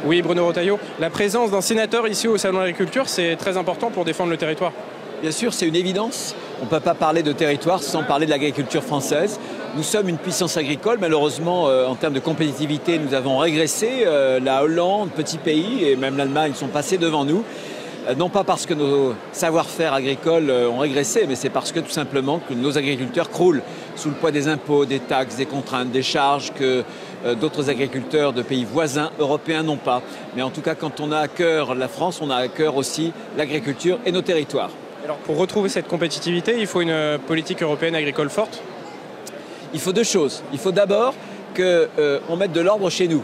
Oui, Bruno Retailleau, la présence d'un sénateur ici au Salon de l'Agriculture, c'est très important pour défendre le territoire. Bien sûr, c'est une évidence. On ne peut pas parler de territoire sans parler de l'agriculture française. Nous sommes une puissance agricole. Malheureusement, en termes de compétitivité, nous avons régressé. La Hollande, petit pays, et même l'Allemagne sont passés devant nous. Non pas parce que nos savoir-faire agricoles ont régressé, mais c'est parce que tout simplement que nos agriculteurs croulent sous le poids des impôts, des taxes, des contraintes, des charges que d'autres agriculteurs de pays voisins européens n'ont pas. Mais en tout cas, quand on a à cœur la France, on a à cœur aussi l'agriculture et nos territoires. Alors pour retrouver cette compétitivité, il faut une politique européenne agricole forte. Il faut deux choses. Il faut d'abord qu'on mette de l'ordre chez nous.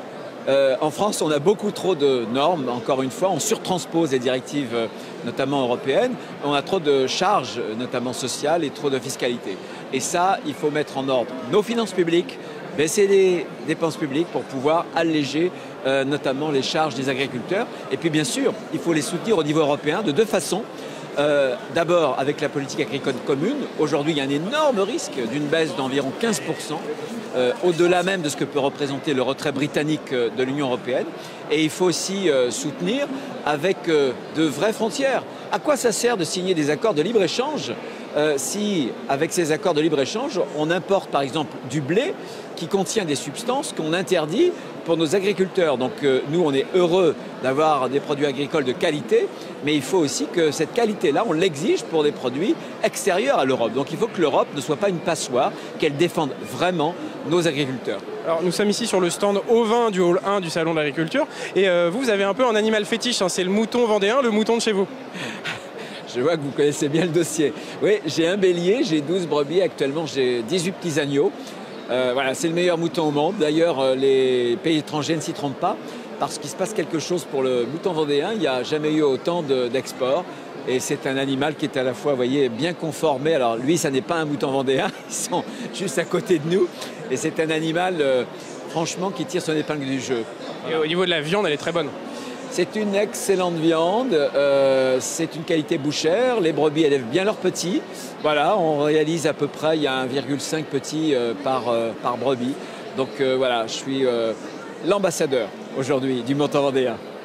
En France, on a beaucoup trop de normes, encore une fois, on surtranspose les directives, notamment européennes, on a trop de charges, notamment sociales, et trop de fiscalité. Et ça, il faut mettre en ordre nos finances publiques, baisser les dépenses publiques pour pouvoir alléger notamment les charges des agriculteurs. Et puis bien sûr, il faut les soutenir au niveau européen de deux façons. D'abord avec la politique agricole commune. Aujourd'hui, il y a un énorme risque d'une baisse d'environ 15%, au-delà même de ce que peut représenter le retrait britannique de l'Union européenne. Et il faut aussi soutenir avec de vraies frontières. À quoi ça sert de signer des accords de libre-échange si, avec ces accords de libre-échange, on importe par exemple du blé qui contient des substances qu'on interdit pour nos agriculteurs. Donc nous, on est heureux d'avoir des produits agricoles de qualité, mais il faut aussi que cette qualité-là, on l'exige pour des produits extérieurs à l'Europe. Donc il faut que l'Europe ne soit pas une passoire, qu'elle défende vraiment nos agriculteurs. Alors nous sommes ici sur le stand ovin du hall 1 du Salon de l'Agriculture, et vous avez un peu un animal fétiche, hein, c'est le mouton vendéen, le mouton de chez vous. Je vois que vous connaissez bien le dossier. Oui, j'ai un bélier, j'ai 12 brebis, actuellement j'ai 18 petits agneaux. Voilà, c'est le meilleur mouton au monde. D'ailleurs, les pays étrangers ne s'y trompent pas parce qu'il se passe quelque chose pour le mouton vendéen. Il n'y a jamais eu autant d'exports. Et c'est un animal qui est à la fois, vous voyez, bien conformé. Alors lui, ça n'est pas un mouton vendéen, ils sont juste à côté de nous. Et c'est un animal, franchement, qui tire son épingle du jeu. Et au niveau de la viande, elle est très bonne. C'est une excellente viande, c'est une qualité bouchère, les brebis élèvent bien leurs petits. Voilà, on réalise à peu près, il y a 1,5 petits par brebis. Donc voilà, je suis l'ambassadeur aujourd'hui du mouton vendéen.